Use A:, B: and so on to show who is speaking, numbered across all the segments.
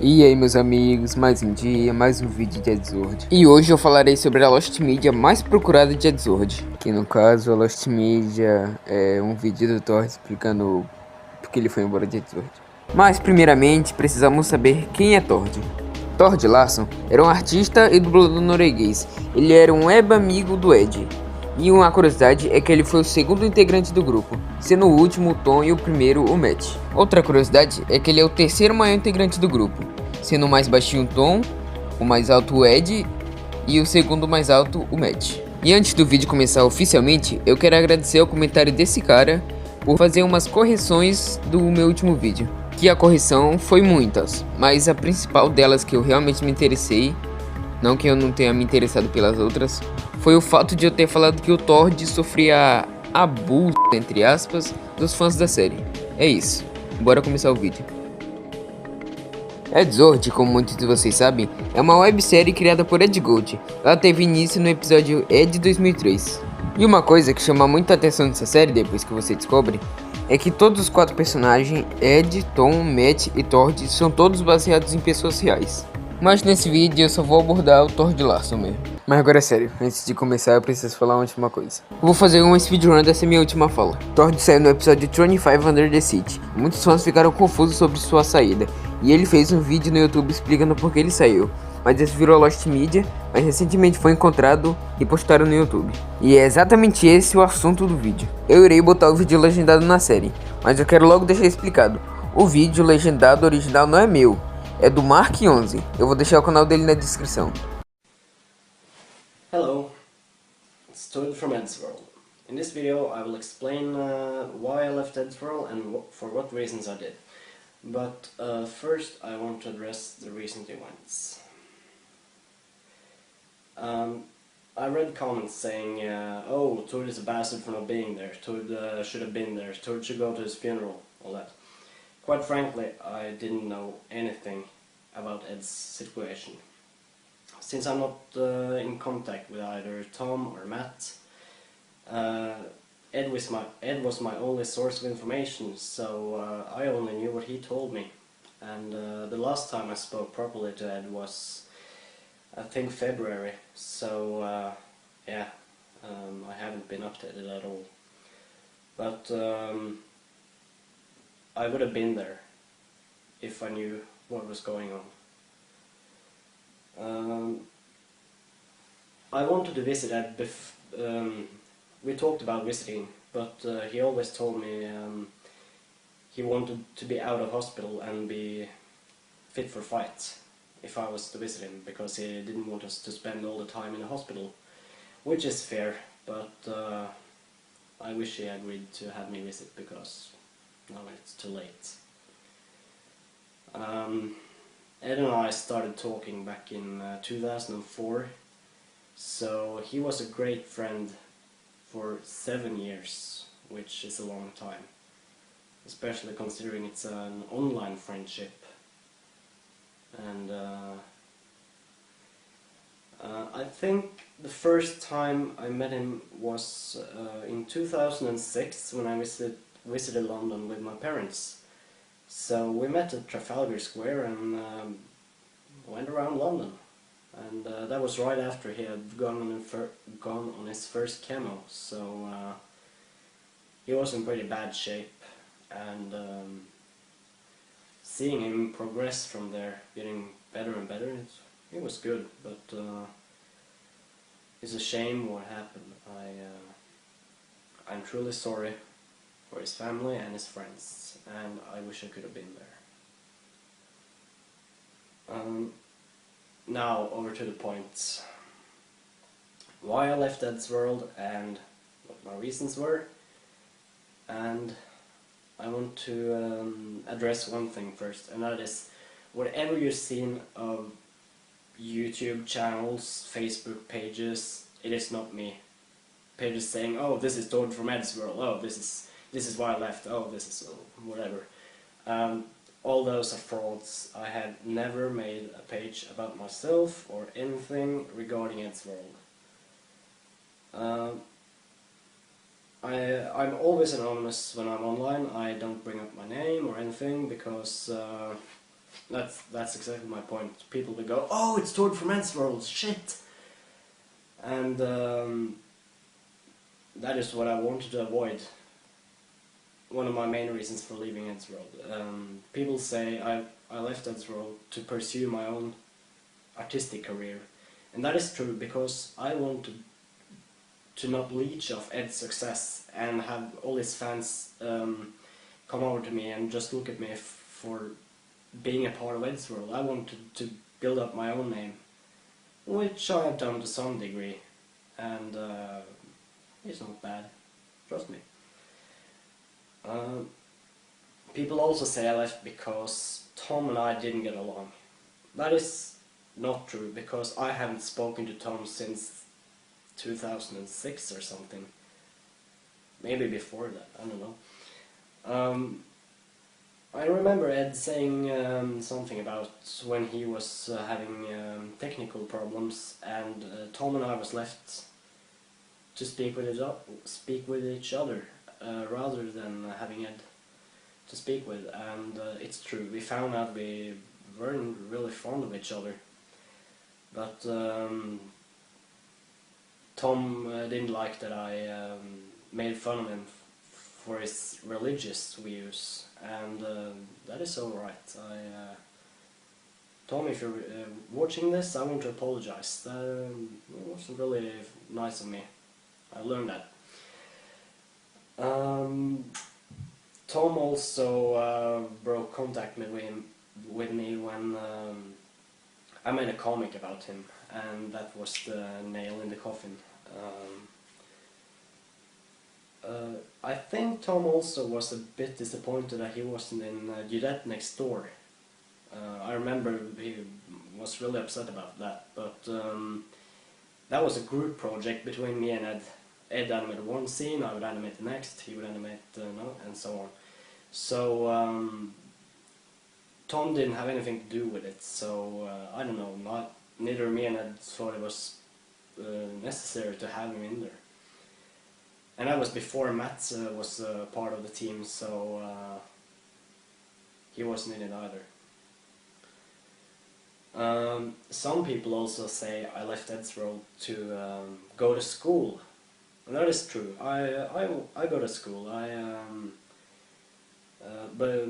A: E aí meus amigos, mais um dia, mais um vídeo de Eddsworld. E hoje eu falarei sobre a Lost Media mais procurada de Eddsworld. Que no caso a Lost Media é um vídeo do Tord explicando porque ele foi embora de Eddsworld. Mas primeiramente precisamos saber quem é Tord. Tord Larsson era um artista e dublador norueguês. Ele era um web amigo do Ed. E uma curiosidade é que ele foi o segundo integrante do grupo, sendo o último o Tom e o primeiro o Matt. Outra curiosidade é que ele é o terceiro maior integrante do grupo, sendo o mais baixinho o Tom, o mais alto o Ed e o segundo mais alto o Matt. E antes do vídeo começar oficialmente, eu quero agradecer ao comentário desse cara por fazer umas correções do meu último vídeo. Que a correção foi muitas, mas a principal delas que eu realmente me interessei, não que eu não tenha me interessado pelas outras, foi o fato de eu ter falado que o Tord sofria abuso, entre aspas, dos fãs da série. É isso, bora começar o vídeo. Eddsworld, como muitos de vocês sabem, é uma websérie criada por Ed Gold. Ela teve início no episódio Ed 2003. E uma coisa que chama muita atenção nessa série, depois que você descobre, é que todos os 4 personagens, Ed, Tom, Matt e Tord, são todos baseados em pessoas reais. Mas nesse vídeo eu só vou abordar o Tord Larsson mesmo. Mas agora é sério, antes de começar eu preciso falar uma última coisa. Eu vou fazer um speedrun dessa minha última fala. Tord saiu no episódio 25 Under the Sea. Muitos fãs ficaram confusos sobre sua saída, e ele fez um vídeo no YouTube explicando por que ele saiu. Mas esse virou Lost Media, mas recentemente foi encontrado e postaram no YouTube. E é exatamente esse o assunto do vídeo. Eu irei botar o vídeo legendado na série, mas eu quero logo deixar explicado. O vídeo legendado original não é meu, é do Mark 11. Eu vou deixar o canal dele na descrição.
B: Hello, it's Tord from Eddsworld. In this video I will explain why I left Eddsworld and for what reasons I did. But first I want to address the recent events. I read comments saying, oh, Tord is a bastard for not being there, Tord should have been there, Tord should go to his funeral, all that. Quite frankly, I didn't know anything about Ed's situation. Since I'm not in contact with either Tom or Matt, Ed was my only source of information, so I only knew what he told me. And the last time I spoke properly to Ed was, I think, February, so yeah, I haven't been updated at all. But I would have been there if I knew what was going on. I wanted to visit Ed we talked about visiting, but he always told me he wanted to be out of hospital and be fit for fight if I was to visit him, because he didn't want us to spend all the time in the hospital, which is fair, but I wish he agreed to have me visit, because now it's too late. Ed and I started talking back in 2004, so he was a great friend for 7 years, which is a long time, especially considering it's an online friendship. And I think the first time I met him was in 2006, when I visited London with my parents. So we met at Trafalgar Square and went around London, and that was right after he had gone on his first chemo, so he was in pretty bad shape, and seeing him progress from there, getting better and better, it was good, but it's a shame what happened. I'm truly sorry for his family and his friends, and I wish I could have been there. Now over to the points. Why I left Eddsworld and what my reasons were, and I want to address one thing first, and that is, whatever you've seen of YouTube channels, Facebook pages, it is not me. Pages saying, oh, this is Tord from Eddsworld, oh, this is why I left, oh, this is whatever. All those are frauds. I had never made a page about myself or anything regarding Eddsworld. I'm always anonymous when I'm online. I don't bring up my name or anything, because That's exactly my point. People will go, oh, it's Tord from Eddsworld, shit! And that is what I wanted to avoid. One of my main reasons for leaving Eddsworld. People say I left Eddsworld to pursue my own artistic career. And that is true, because I want to not leech off Ed's success and have all his fans come over to me and just look at me for being a part of Eddsworld. I wanted to build up my own name, which I have done to some degree, and it's not bad, trust me. People also say I left because Tom and I didn't get along. That is not true, because I haven't spoken to Tom since 2006 or something. Maybe before that, I don't know. I remember Ed saying something about when he was having technical problems, and Tom and I was left to speak with each other rather than having Ed to speak with. And it's true, we found out we weren't really fond of each other, but Tom didn't like that I made fun of him for his religious views, and that is alright. Tom, if you're watching this, I want to apologize. That wasn't really nice of me. I learned that. Tom also broke contact with me when I made a comic about him, and that was the nail in the coffin. I think Tom also was a bit disappointed that he wasn't in Dudet Next Door. I remember he was really upset about that, but that was a group project between me and Ed. Ed animated one scene, I would animate the next, he would animate and so on. So Tom didn't have anything to do with it, so I don't know, neither me and Ed thought it was necessary to have him in there. And that was before Matt was part of the team, so he wasn't in it either. Some people also say I left Eddsworld to go to school. And that is true. I go to school. But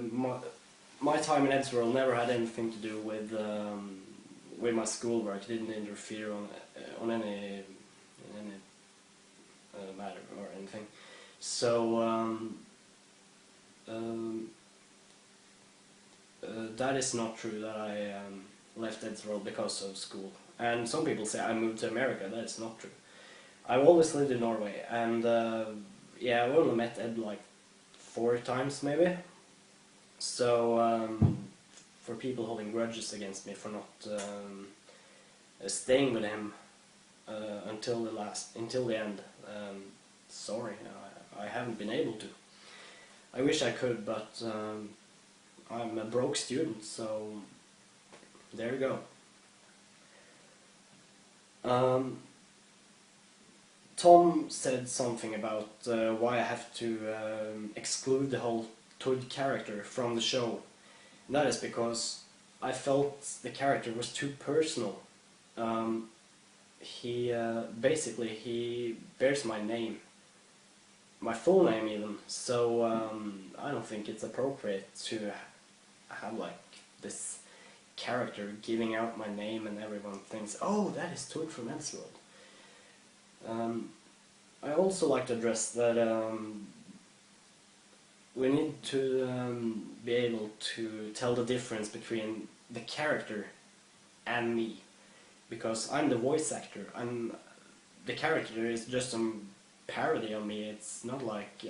B: my time in Eddsworld never had anything to do with my schoolwork. It didn't interfere on any matter or anything. So that is not true that I left Eddsworld because of school. And some people say I moved to America. That is not true. I've always lived in Norway, and yeah, I've only met Ed like 4 times maybe. So for people holding grudges against me for not staying with him until the end, sorry, I haven't been able to. I wish I could, but I'm a broke student, so there you go. Tom said something about why I have to exclude the whole Tord character from the show. And that is because I felt the character was too personal. Basically he bears my name, my full name even, so I don't think it's appropriate to have like this character giving out my name and everyone thinks, oh, that is Tord from Eddsworld. I also like to address that we need to be able to tell the difference between the character and me, because I'm the voice actor. The character is just some parody on me. It's not like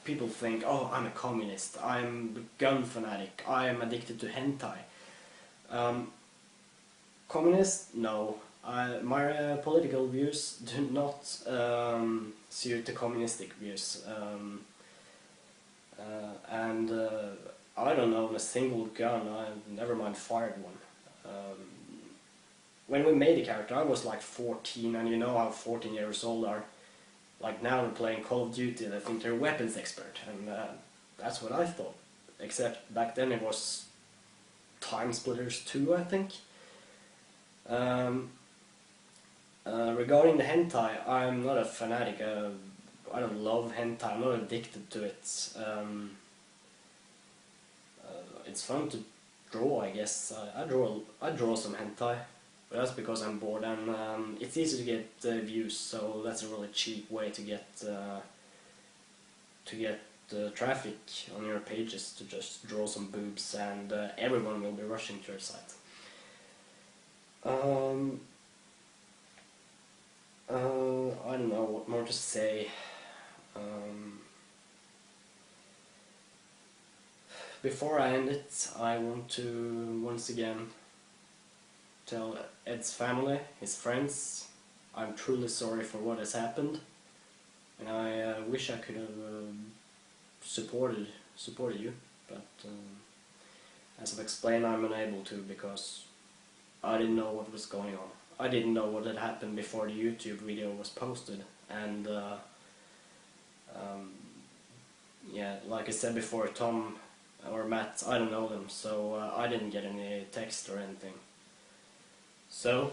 B: people think, oh, I'm a communist, I'm a gun fanatic, I'm addicted to hentai. Communist? No. My political views do not suit the communistic views, and I don't own a single gun. I never mind fired one. When we made the character, I was like 14, and you know how 14 years old are. Like now they're playing Call of Duty, they think they're a weapons expert, and that's what I thought. Except back then it was Time Splitters 2, I think. Regarding the hentai, I'm not a fanatic. I don't love hentai. I'm not addicted to it. It's fun to draw, I guess. I draw some hentai, but that's because I'm bored, and it's easy to get views. So that's a really cheap way to get traffic on your pages, to just draw some boobs, and everyone will be rushing to your site. I don't know what more to say. Before I end it, I want to once again tell Ed's family, his friends, I'm truly sorry for what has happened, and I wish I could have supported you, but as I've explained, I'm unable to, because I didn't know what was going on. I didn't know what had happened before the YouTube video was posted, and yeah, like I said before, Tom or Matt, I don't know them, so I didn't get any text or anything. So,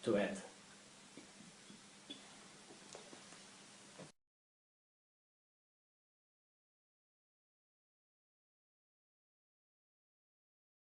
B: to Ed.